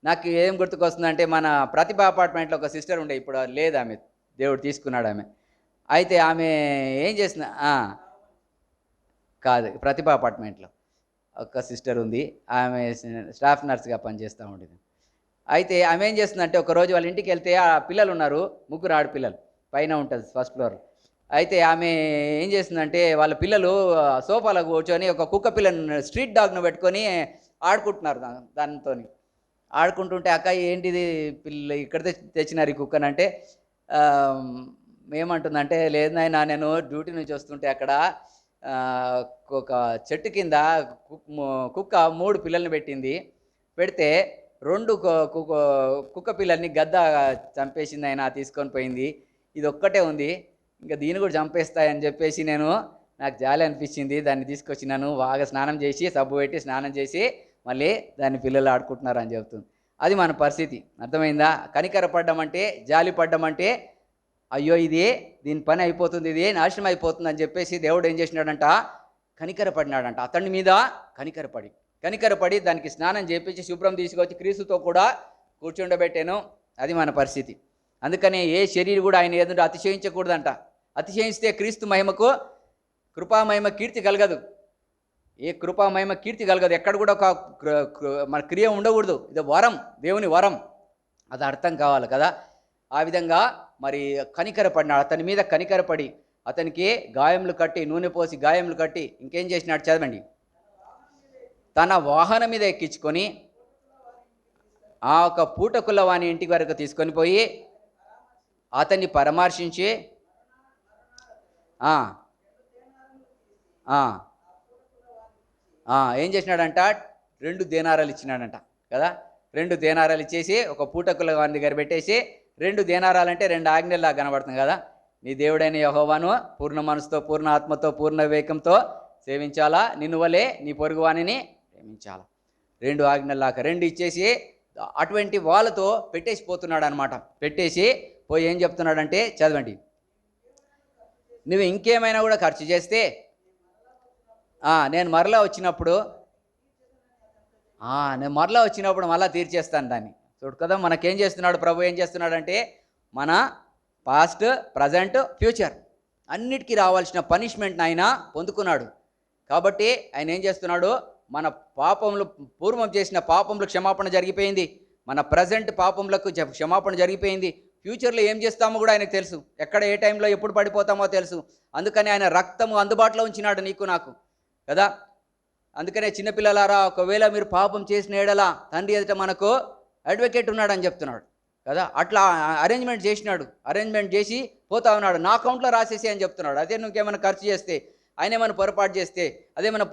నాకు ఏం గుర్తుకొస్తుందంటే, మన ప్రతిభ అపార్ట్మెంట్లో ఒక సిస్టర్ ఉండే, ఇప్పుడు లేదు ఆమె, దేవుడు తీసుకున్నాడు ఆమె. అయితే ఆమె ఏం చేసిన కాదు, ప్రతిభ అపార్ట్మెంట్లో ఒక సిస్టర్ ఉంది, ఆమె స్టాఫ్ నర్స్గా పనిచేస్తూ ఉండేది. అయితే ఆమె ఏం చేస్తుందంటే, ఒకరోజు వాళ్ళ ఇంటికి వెళ్తే ఆ పిల్లలు ఉన్నారు, 3 ఆడపిల్లలు, పైన ఉంటుంది ఫస్ట్ ఫ్లోర్. అయితే ఆమె ఏం చేస్తుందంటే, వాళ్ళ పిల్లలు సోఫాలో కూర్చొని ఒక కుక్క పిల్లని, స్ట్రీట్ డాగ్ను పెట్టుకొని ఆడుకుంటున్నారు. దానితో ఆడుకుంటుంటే, అక్క ఏంటిది పిల్ల ఇక్కడ తెచ్చినారు ఈ కుక్కనంటే, ఏమంటుందంటే, లేదు నాయనా, నేను డ్యూటీ నుంచి వస్తుంటే అక్కడ ఒక చెట్టు కింద కుక్క 3 పిల్లల్ని పెట్టింది. పెడితే 2 కుక్క పిల్లల్ని గద్ద చంపేసింది, ఆయన తీసుకొని పోయింది. ఇది ఒక్కటే ఉంది, ఇంకా దీన్ని కూడా చంపేస్తాయని చెప్పేసి నాకు జాలి అనిపించింది, దాన్ని తీసుకొచ్చినాను. బాగా స్నానం చేసి, సబ్బు పెట్టి స్నానం చేసి మళ్ళీ దాన్ని పిల్లలు ఆడుకుంటున్నారు అని చెప్తుంది. అది మన పరిస్థితి. అర్థమైందా? కనికర పడ్డం అంటే, జాలి పడ్డం అంటే, అయ్యో దీని పని అయిపోతుంది, ఇది నాశనం అయిపోతుంది అని చెప్పేసి దేవుడు ఏం చేసినాడంట, కనికర పడినాడంట. అతని మీద కనికరపడి దానికి స్నానం చేపించి శుభ్రం తీసుకొచ్చి క్రీస్తుతో కూడా కూర్చుండబెట్టాను. అది మన పరిస్థితి. అందుకనే ఏ శరీరం కూడా ఆయన ఎదుట అతిశయించకూడదంట. అతిశయిస్తే క్రీస్తు మహిమకు, కృపామహిమ కీర్తి కలగదు. ఏ కృపామహిమ కీర్తి కలగదు. ఎక్కడ కూడా ఒక మన క్రియ ఉండకూడదు. ఇది వరం, దేవుని వరం. అది అర్థం కావాలి కదా. ఆ విధంగా మరి కనికరపడినాడు. అతని మీద కనికరపడి అతనికి గాయములు కట్టి, నూనె పోసి గాయములు కట్టి, ఇంకేం చేసినాడు చదవండి. తన వాహనం మీద ఎక్కించుకొని ఆ ఒక పూటకుల వాని ఇంటి వరకు తీసుకొని పోయి అతన్ని పరామర్శించి ఏం చేసినాడంట, 2 దేనారాలు ఇచ్చినాడంట కదా. 2 దేనారాలు ఇచ్చేసి ఒక పూటకుల వాని దగ్గర పెట్టేసి, 2 దేనారాలు అంటే 2 ఆజ్ఞల్లా కనబడుతుంది కదా. నీ దేవుడైన యెహోవాను పూర్ణ మనసుతో, పూర్ణ ఆత్మతో, పూర్ణ వివేకంతో సేవించాలా, నిన్ను వలే నీ పొరుగువానిని ప్రేమించాలా. 2 ఆజ్ఞల్లాగా 2 ఇచ్చేసి అటువంటి వాళ్ళతో పెట్టేసి పోతున్నాడు అనమాట. పెట్టేసి పోయి ఏం చెప్తున్నాడంటే చదవండి. నువ్వు ఇంకేమైనా కూడా ఖర్చు చేస్తే నేను మరలా వచ్చినప్పుడు మళ్ళీ తీర్చేస్తాను దాన్ని. చూడు కదా, మనకేం చేస్తున్నాడు ప్రభు, ఏం చేస్తున్నాడంటే, మన పాస్ట్, ప్రజెంట్, ఫ్యూచర్ అన్నిటికీ రావాల్సిన పనిష్మెంట్ని ఆయన పొందుకున్నాడు. కాబట్టి ఆయన ఏం చేస్తున్నాడు, మన పాపములు, పూర్వం చేసిన పాపములు క్షమాపణ జరిగిపోయింది, మన ప్రజెంట్ పాపములకు క్షమాపణ జరిగిపోయింది, ఫ్యూచర్లో ఏం చేస్తామో కూడా ఆయనకు తెలుసు, ఎక్కడ ఏ టైంలో ఎప్పుడు పడిపోతామో తెలుసు. అందుకని ఆయన రక్తము అందుబాటులో ఉంచినాడు నీకు నాకు కదా. అందుకనే చిన్నపిల్లలారా, ఒకవేళ మీరు పాపం చేసిన ఎడల తండ్రి ఎదుట మనకు అడ్వకేట్ ఉన్నాడని చెప్తున్నాడు కదా. అట్లా అరేంజ్మెంట్ చేసి పోతా ఉన్నాడు. నా అకౌంట్లో రాసేసి అని చెప్తున్నాడు. అదే నువ్వేమైనా ఖర్చు చేస్తే, ఆయన ఏమైనా పొరపాటు చేస్తే, అదేమైనా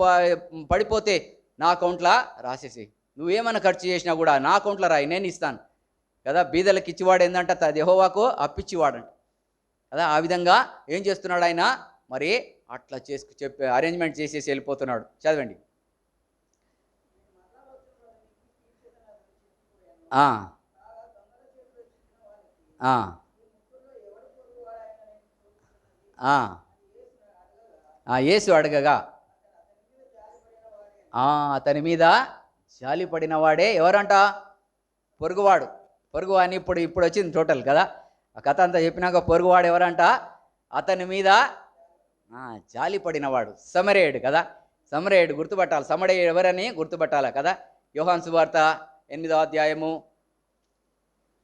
పడిపోతే నా అకౌంట్లో రాసేసి, నువ్వేమైనా ఖర్చు చేసినా కూడా నా అకౌంట్లో రాయి, నేను ఇస్తాను కదా. బీదలకు ఇచ్చివాడు ఏంటంటే యెహోవాకు అప్పిచ్చివాడంట కదా. ఆ విధంగా ఏం చేస్తున్నాడు ఆయన, మరి అట్లా చెప్పి అరేంజ్మెంట్ చేసేసి వెళ్ళిపోతున్నాడు. చదవండి. యేసు అడగగా అతని మీద జాలి పడిన వాడే ఎవరంట, పొరుగువాడు. పొరుగువాడిని ఇప్పుడు ఇప్పుడు వచ్చింది టోటల్ కదా. ఆ కథ అంతా చెప్పినాక పొరుగువాడు ఎవరంట? అతని మీద జాలి పడినవాడు, సమరేయుడు కదా. సమరేయుడు గుర్తుపట్టాలి, సమరేయుడు ఎవరని గుర్తుపట్టాలి కదా. యోహాను సువార్త 8వ అధ్యాయము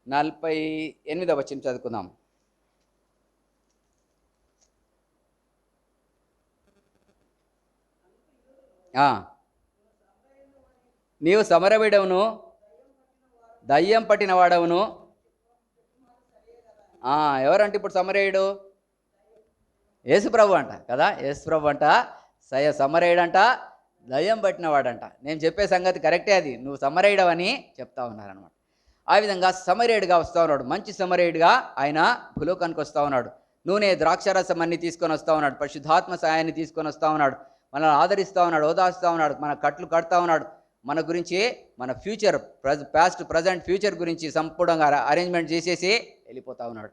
48వ వచనం చదువుకుందాం. నీవు సమరయుడవును, దయ్యం పట్టిన వాడవును. ఎవరంటే ఇప్పుడు సమరయుడు? యేసుప్రభు అంట కదా. యేసుప్రభు అంట సమరయుడంట, దయ్యం పట్టినవాడంట. నేను చెప్పే సంగతి కరెక్టే, అది నువ్వు సమరయుడవని చెప్తా ఉన్నారనమాట. ఆ విధంగా సమరయుడిగా వస్తూ ఉన్నాడు, మంచి సమరయుడిగా ఆయన భూలోకానికి వస్తూ ఉన్నాడు. నూనె, ద్రాక్షారసం అన్ని తీసుకొని వస్తూ ఉన్నాడు, పరిశుద్ధాత్మ సహాయాన్ని తీసుకొని వస్తూ ఉన్నాడు, మనల్ని ఆదరిస్తూ ఉన్నాడు, ఓదారుస్తూ ఉన్నాడు, మన కట్లు కడుతూ ఉన్నాడు, మన గురించి, మన ఫ్యూచర్, పాస్ట్ ప్రజెంట్ ఫ్యూచర్ గురించి సంపూర్ణంగా అరేంజ్మెంట్ చేసేసి వెళ్ళిపోతూ ఉన్నాడు.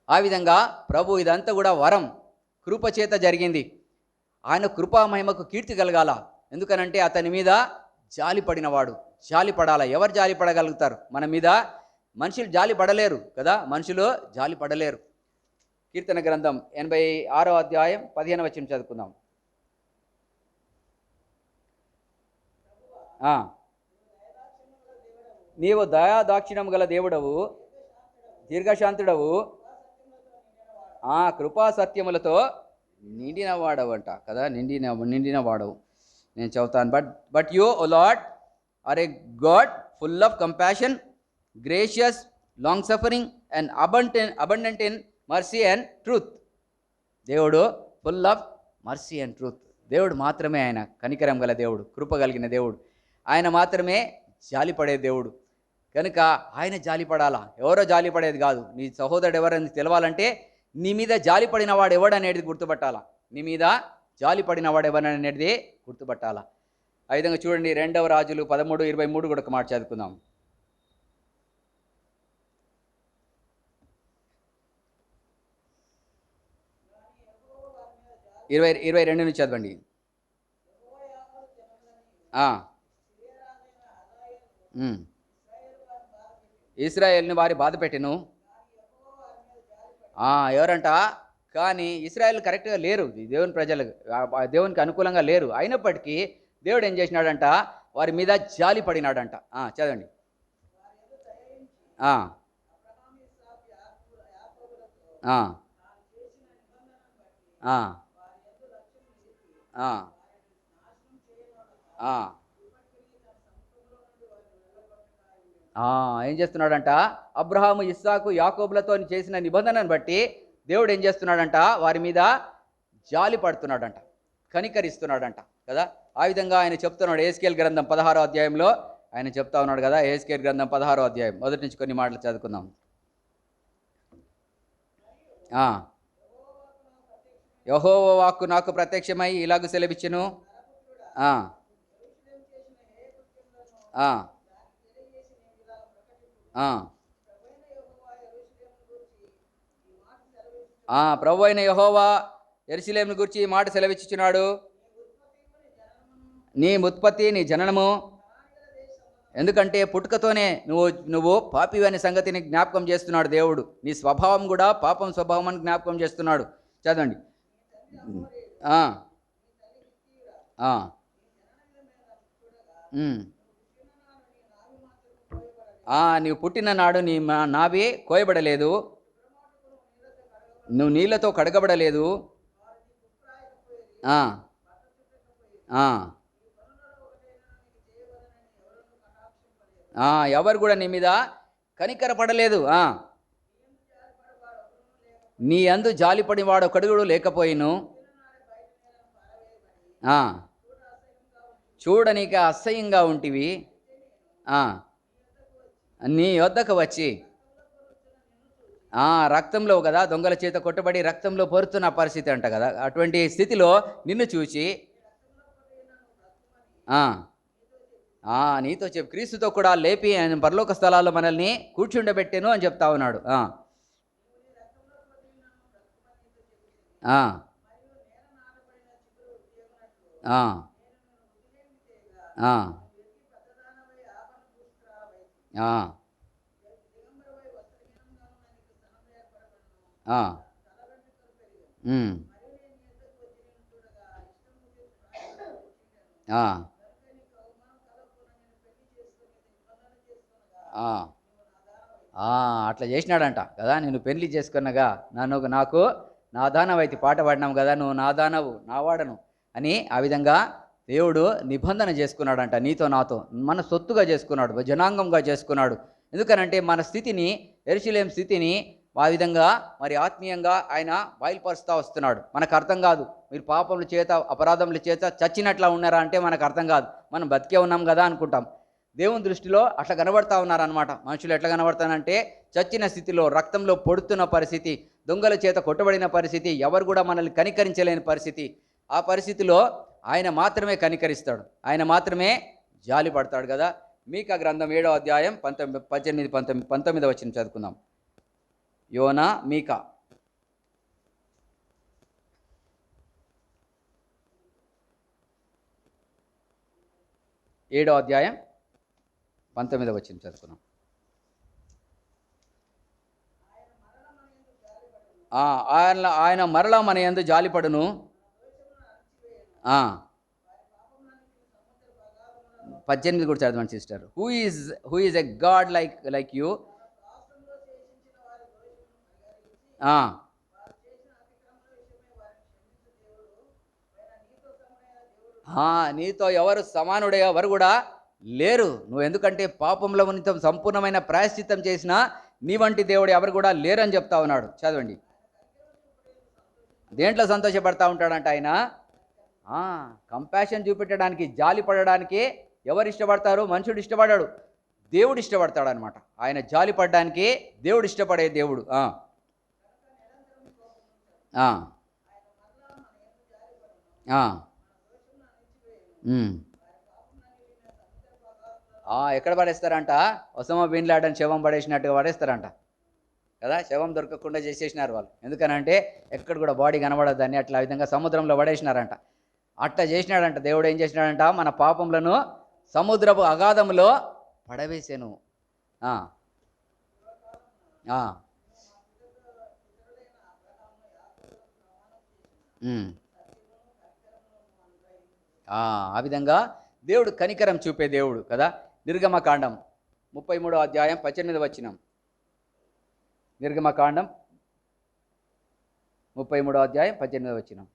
ఆ విధంగా ప్రభు ఇదంతా కూడా వరం, కృపచేత జరిగింది. ఆయన కృపా మహిమకు కీర్తి కలగాల. ఎందుకనంటే అతని మీద జాలి పడినవాడు. జాలి పడాల. ఎవరు జాలి పడగలుగుతారు మన మీద? మనుషులు జాలి పడలేరు కదా, మనుషులు జాలి పడలేరు. కీర్తన గ్రంథం 86వ అధ్యాయం 15వ వచనం చదువుకుందాం. నీవు దయాదాక్షిణ్యం గల దేవుడవు, దీర్ఘశాంతుడవు, కృపా సత్యములతో నిండిన వాడవంట కదా. నిండిన వాడవు. నేను చదువుతాను. But you O Lord are a God full of compassion, gracious, long suffering and abundant in mercy and truth. దేవుడు full of mercy and truth. దేవుడు మాత్రమే ఆయన కనికరం గల దేవుడు, కృప కలిగిన దేవుడు. ఆయన మాత్రమే జాలిపడే దేవుడు. కనుక ఆయన జాలిపడాలా, ఎవరో జాలిపడేది కాదు. నీ సహోదరుడు ఎవరని తెలవాలంటే నీ మీద జాలిపడిన వాడు ఎవడనేది గుర్తుపట్టాలా. నీ మీద జాలిపడిన వాడు ఎవరనేది గుర్తుపట్టాలా. ఆ విధంగా చూడండి, 2వ రాజులు 13:23 కూడా ఒక మాట చదువుకుందాం. ఇరవై 22 నుంచి చదవండి. ఇశ్రాయేలుని వారి బాధ పెట్టెను. ఎవరంట? కానీ ఇశ్రాయేల్ కరెక్ట్గా లేరు, దేవుని ప్రజలు దేవునికి అనుకూలంగా లేరు. అయినప్పటికీ దేవుడు ఏం చేసినాడంట? వారి మీద జాలి పడినాడంట. చదవండి. ఏం చేస్తున్నాడంట? అబ్రహాము, ఇస్సాకు, యాకోబులతో చేసిన నిబంధనను బట్టి దేవుడు ఏం చేస్తున్నాడంట? వారి మీద జాలి పడుతున్నాడంట, కనికరిస్తున్నాడంట కదా. ఆ విధంగా ఆయన చెప్తున్నాడు. యెహెజ్కేలు గ్రంథం 16వ అధ్యాయంలో ఆయన చెప్తా ఉన్నాడు కదా. యెహెజ్కేలు గ్రంథం 16వ అధ్యాయం మొదటి నుంచి కొన్ని మాటలు చదువుకుందాం. యెహోవా వాక్కు నాకు ప్రత్యక్షమై ఇలాగ సెలవిచ్చెను. ప్రభు అయిన యెహోవా యెరూషలేమును గురించి ఈ మాట సెలవిచ్చుచున్నాడు. నీ ఉత్పత్తి, నీ జననము, ఎందుకంటే పుట్టుకతోనే నువ్వు పాపివి అనే సంగతిని జ్ఞాపకం చేస్తున్నాడు దేవుడు. నీ స్వభావం కూడా పాపం స్వభావం అని జ్ఞాపకం చేస్తున్నాడు. చదవండి. నీవు పుట్టిన నాడు నీ నాభి కోయబడలేదు, నువ్వు నీళ్లతో కడగబడలేదు, ఎవరు కూడా నీ మీద కనికరపడలేదు. నీ యందు జాలిపడి వాడు ఒకడుగుడు లేకపోయిను. చూడనీక అసహ్యంగా ఉంటివి. నీ యొద్దకు వచ్చి రక్తంలో కదా, దొంగల చేత కొట్టబడి రక్తంలో పొరుతున్న పరిస్థితి అంట కదా. అటువంటి స్థితిలో నిన్ను చూచి నీతో చెప్పు, క్రీస్తుతో కూడా లేపి ఆయన పరలోక స్థలాల్లో మనల్ని కూర్చుండబెట్టెను అని చెప్తా ఉన్నాడు. ఆ, ఉమ్, ఆ, ఆ, ఆ, అట్లా చేసినాడంట కదా. నేను పెళ్లి చేసుకున్నగా నాకు నా దానవు అయితే పాట పాడినాం కదా, నువ్వు నా దానవు నా వాడను అని ఆ విధంగా దేవుడు నిబంధన చేసుకున్నాడంట నీతో నాతో. మన సొత్తుగా చేసుకున్నాడు, జనాంగంగా చేసుకున్నాడు. ఎందుకనంటే మన స్థితిని, యెరూషలేము స్థితిని ఆ విధంగా మరి ఆత్మీయంగా ఆయన బయలుపరుస్తూ వస్తున్నాడు. మనకు అర్థం కాదు, మీరు పాపముల చేత అపరాధముల చేత చచ్చినట్లా ఉన్నారా అంటే మనకు అర్థం కాదు. మనం బతికే ఉన్నాం కదా అనుకుంటాం. దేవుని దృష్టిలో అట్లా కనబడతా ఉన్నారనమాట. మనుషులు ఎట్లా కనబడతానంటే చచ్చిన స్థితిలో, రక్తంలో పొడుతున్న పరిస్థితి, దొంగల చేత కొట్టబడిన పరిస్థితి, ఎవరు కూడా మనల్ని కనికరించలేని పరిస్థితి. ఆ పరిస్థితిలో ఆయన మాత్రమే కనికరిస్తాడు, ఆయన మాత్రమే జాలి పడతాడు కదా. మీకా గ్రంథం 7వ అధ్యాయం 19 వచ్చిన చదువుకుందాం. యోనా మీకా 7వ అధ్యాయం 19 వచ్చిన చదువుకుందాం. ఆయన మరలా మన యందు జాలిపడును. 18 కూడా చదవండి sister. Who is a God like you. నీతో ఎవరు సమానుడే ఎవరు కూడా లేరు. నువ్వు ఎందుకంటే పాపంలో ఉన్నతం సంపూర్ణమైన ప్రాయశ్చిత్తం చేసినా నీ వంటి దేవుడు ఎవరు కూడా లేరని చెప్తా ఉన్నాడు. చదవండి. దేంట్లో సంతోషపడతా ఉంటాడంట ఆయన? కంపాషన్ చూపెట్టడానికి, జాలి పడడానికి ఎవరు ఇష్టపడతారు? మనుషుడు ఇష్టపడాడు, దేవుడు ఇష్టపడతాడు అనమాట. ఆయన జాలి పడడానికి దేవుడు ఇష్టపడే దేవుడు. ఎక్కడ పడేస్తారంట? ఒసామా బిన్ లాడెన్ శవం పడేసినట్టుగా పడేస్తారంట కదా. శవం దొరకకుండా చేసేసినారు వాళ్ళు. ఎందుకనంటే ఎక్కడ కూడా బాడీ కనబడద్దని అట్లా విధంగా సముద్రంలో పడేసినారంట. అట్లా చేసినాడంట దేవుడు. ఏం చేసినాడంట? మన పాపములను సముద్రపు అగాధములో పడవేసాను. ఆ విధంగా దేవుడు కనికరం చూపే దేవుడు కదా. నిర్గమకాండం 33వ అధ్యాయం 18 వచనం. నిర్గమకాండం 33వ అధ్యాయం 18 వచనం.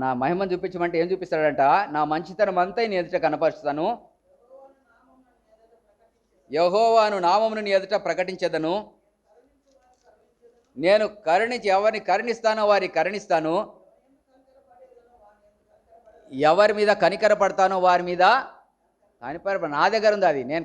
నా మహిమను చూపించమంటే ఏం చూపిస్తాడంట? నా మంచితనం అంతా నీ ఎదుట కనపరుస్తాను. యెహోవాను నామమును నీ ఎదుట ప్రకటించదను. నేను కరుణించి ఎవరిని కరుణిస్తానో వారి కరుణిస్తాను, ఎవరి మీద కనికర పడతానో వారి మీద కనికర. నా దగ్గర ఉంది అది. నేను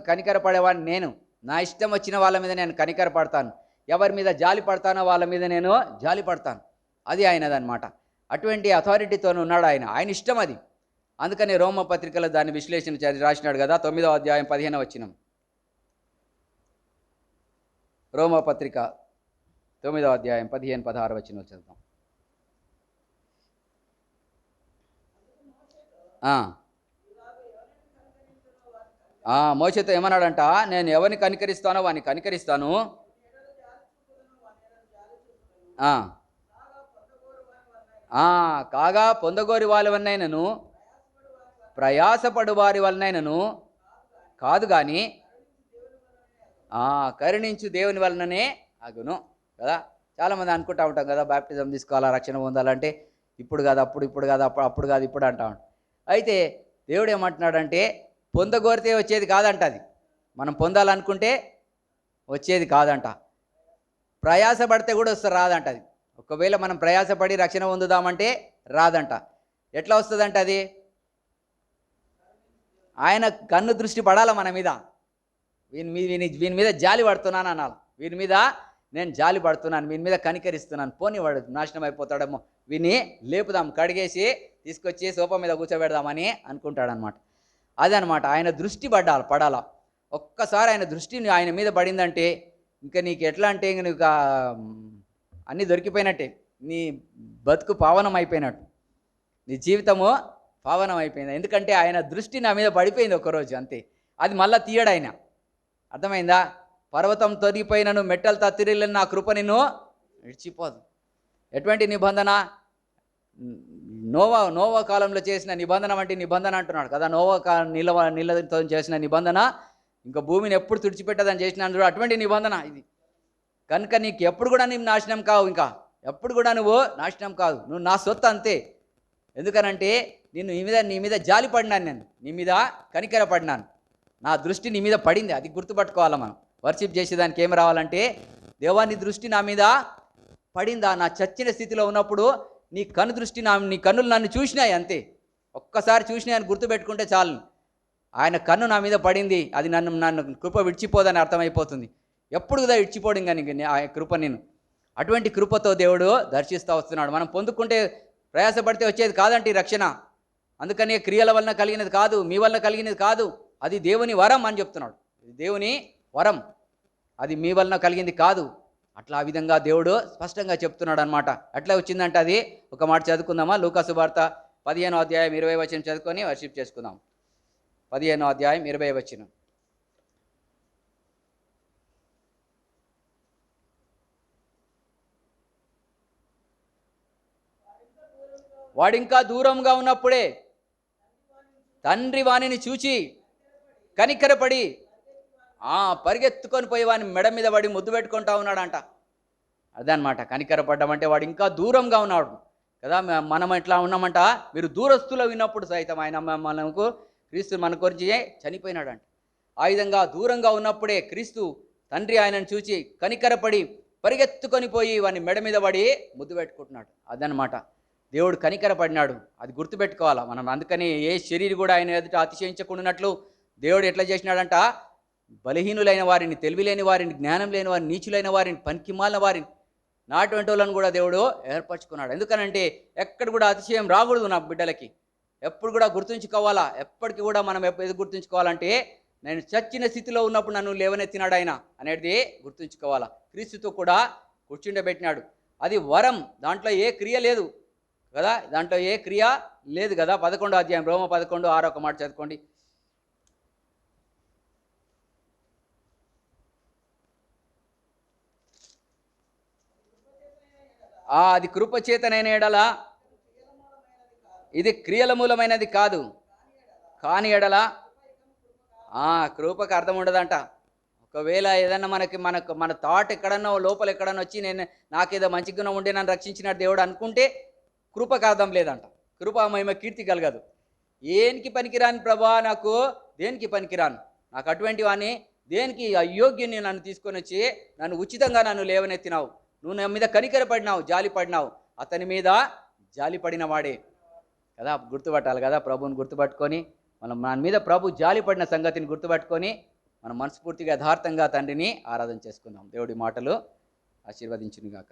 కనికర పడేవాడిని. నేను నా ఇష్టం వచ్చిన వాళ్ళ మీద నేను కనికర పడతాను, ఎవరి మీద జాలి పడతానో వాళ్ళ మీద నేను జాలి పడతాను. అది ఆయనదనమాట. అటువంటి అథారిటీతో ఉన్నాడు ఆయన. ఆయన ఇష్టం అది. అందుకని రోమ పత్రికలో దాన్ని విశ్లేషణ రాసినాడు కదా. 9వ అధ్యాయం 15 వచనం. రోమపత్రిక 9వ అధ్యాయం 15-16 వచనం చదువుతాం. మోషేతో ఏమన్నాడంట? నేను ఎవరిని కనికరిస్తానో వాడిని కనికరిస్తాను, కాగా పొందగోరి వారి వలనైనను ప్రయాసపడు వారి వలనైనను కాదు, కానీ కరుణించు దేవుని వలననే అగును కదా. చాలామంది అనుకుంటా ఉంటాం కదా, బాప్టిజం తీసుకోవాలా, రక్షణ పొందాలంటే ఇప్పుడు కాదు అప్పుడు, ఇప్పుడు కాదు అప్పుడు కాదు ఇప్పుడు అంటా ఉంటాం. అయితే దేవుడు ఏమంటున్నాడంటే పొందగోరితే వచ్చేది కాదంట. అది మనం పొందాలనుకుంటే వచ్చేది కాదంట. ప్రయాసపడితే కూడా రాదంట అది. ఒకవేళ మనం ప్రయాసపడి రక్షణ పొందుదామంటే రాదంట. ఎట్లా వస్తుందంట అది? ఆయన కన్ను దృష్టి పడాల మన మీద. వీని మీద జాలి పడుతున్నాను అనాలి. వీని మీద నేను జాలి పడుతున్నాను, వీని మీద కనికరిస్తున్నాను. పోనీ వాడు నాశనం అయిపోతాడేమో, వీని లేపుదాం, కడిగేసి తీసుకొచ్చి సోఫా మీద కూర్చోబెడదామని అనుకుంటాడనమాట. అదనమాట. ఆయన దృష్టి పడాలా. ఒక్కసారి ఆయన దృష్టి ఆయన మీద పడిందంటే ఇంకా నీకు ఎట్లా అంటే ఇంక నీకు అన్నీ దొరికిపోయినట్టే. నీ బతుకు పావనం అయిపోయినట్టు, నీ జీవితము పావనం అయిపోయింది. ఎందుకంటే ఆయన దృష్టి నా మీద పడిపోయింది ఒకరోజు అంతే. అది మళ్ళీ తీయడు ఆయన. అర్థమైందా? పర్వతం తొరిగిపోయినను మెట్టలు తత్తిరిల్లని నా కృప నిన్ను విడిచిపోదు. ఎటువంటి నిబంధన? నోవా కాలంలో చేసిన నిబంధన వంటి నిబంధన అంటున్నాడు కదా. నీళ్ళతో చేసిన నిబంధన ఇంకా భూమిని ఎప్పుడు తుడిచిపెట్టదని చేసినాను, అటువంటి నిబంధన ఇది. కనుక నీకు ఎప్పుడు కూడా నీవు నాశనం కావు, ఇంకా ఎప్పుడు కూడా నువ్వు నాశనం కాదు. నువ్వు నా సొత్తు అంతే. ఎందుకనంటే నీ మీద జాలి పడినాను, నేను నీ మీద కనికర పడినాను, నా దృష్టి నీ మీద పడింది. అది గుర్తుపట్టుకోవాలి మనం. వర్షిప్ చేసేదానికి ఏం రావాలంటే, దేవా నీ దృష్టి నా మీద పడిందా? నా చచ్చిన స్థితిలో ఉన్నప్పుడు నీ దృష్టి నీ కన్నులు నన్ను చూసినాయి అంతే. ఒక్కసారి చూసినాయి అని గుర్తుపెట్టుకుంటే చాలు. ఆయన కన్ను నా మీద పడింది, అది నన్ను కృప విడిచిపోదని అర్థమైపోతుంది. ఎప్పుడు కదా విడిచిపోవడం కానీ ఆ కృప నేను. అటువంటి కృపతో దేవుడు దర్శిస్తూ వస్తున్నాడు. మనం పొందుకుంటే ప్రయాసపడితే వచ్చేది కాదంటే రక్షణ. అందుకని క్రియల వలన కలిగినది కాదు, మీ వలన కలిగినది కాదు, అది దేవుని వరం అని చెప్తున్నాడు. దేవుని వరం, అది మీ వలన కలిగింది కాదు. అట్లా ఆ విధంగా దేవుడు స్పష్టంగా చెప్తున్నాడు అనమాట. ఎట్లా వచ్చిందంటే అది ఒక మాట చదువుకుందామా? లూకా సువార్త 15వ అధ్యాయం 20వ వచనం చదువుకొని వర్షిప్ చేసుకుందాం. 15వ అధ్యాయం 20వ వచనం. వాడింకా దూరంగా ఉన్నప్పుడే తండ్రి వాణిని చూచి కనికరపడి పరిగెత్తుకొని పోయి వాని మెడ మీద పడి ముద్దు పెట్టుకుంటా ఉన్నాడంట. అదనమాట కనికరపడ్డం అంటే. వాడు ఇంకా దూరంగా ఉన్నాడు కదా. మనం ఎట్లా ఉన్నామంట, మీరు దూరస్తులో విన్నప్పుడు సైతం ఆయన మనకు క్రీస్తు మన గురించి చనిపోయినాడంట. ఆ విధంగా దూరంగా ఉన్నప్పుడే క్రీస్తు తండ్రి ఆయనను చూచి కనికరపడి పరిగెత్తుకొని పోయి వాని మెడ మీద పడి ముద్దు పెట్టుకుంటున్నాడు. అదనమాట దేవుడు కనికరపడినాడు. అది గుర్తుపెట్టుకోవాలా మనం. అందుకని ఏ శరీరం కూడా ఆయన ఎదుట అతిశయించకుండానట్లు దేవుడు ఎట్లా చేసినాడంట, బలహీనులైన వారిని, తెలివిలేని వారిని, జ్ఞానం లేని వారిని, నీచులైన వారిని, పనికిమాలిన వారిని, నాటువంటి వాళ్ళని కూడా దేవుడు ఏర్పరచుకున్నాడు. ఎందుకనంటే ఎక్కడ కూడా అతిశయం రాకూడదు నా బిడ్డలకి. ఎప్పుడు కూడా గుర్తుంచుకోవాలా. ఎప్పటికీ కూడా మనం ఎప్పుడు గుర్తుంచుకోవాలంటే, నేను చచ్చిన స్థితిలో ఉన్నప్పుడు నన్ను లేవనెత్తినాడు ఆయన అనేది గుర్తుంచుకోవాలా. క్రీస్తుతో కూడా కూర్చుండబెట్టినాడు. అది వరం, దాంట్లో ఏ క్రియ లేదు కదా. దాంట్లో ఏ క్రియ లేదు కదా. 11వ అధ్యాయం రోమ 11:6 ఒక మాట చదువుకోండి. అది కృపచేతనైన ఎడల, ఇది క్రియల మూలమైనది కాదు, కాని ఎడల కృపకు అర్థం ఉండదంట. ఒకవేళ ఏదన్నా మన థాట్ ఎక్కడన్నా లోపల ఎక్కడన్నా వచ్చి నాకేదో మంచి గుణం ఉండే నన్ను రక్షించినాడు దేవుడు అనుకుంటే కృపకు అర్థం లేదంట. కృప మహిమ కీర్తి కలగదు. దేనికి పనికిరాని ప్రభా, నాకు దేనికి పనికిరాను, నాకు అటువంటి వాడిని, దేనికి అయోగ్యుని నన్ను తీసుకొని వచ్చి నన్ను ఉచితంగా నన్ను లేవనెత్తినావు, నువ్వు నా మీద కనికరపడినావు, జాలి పడినావు. అతని మీద జాలి పడిన వాడే కదా. గుర్తుపట్టాలి కదా. ప్రభువుని గుర్తుపట్టుకొని మనం మన మీద ప్రభు జాలి పడిన సంగతిని గుర్తుపట్టుకొని మనం మనస్ఫూర్తిగా యథార్థంగా తండ్రిని ఆరాధన చేసుకుందాం. దేవుడి మాటలు ఆశీర్వదించునుగాక.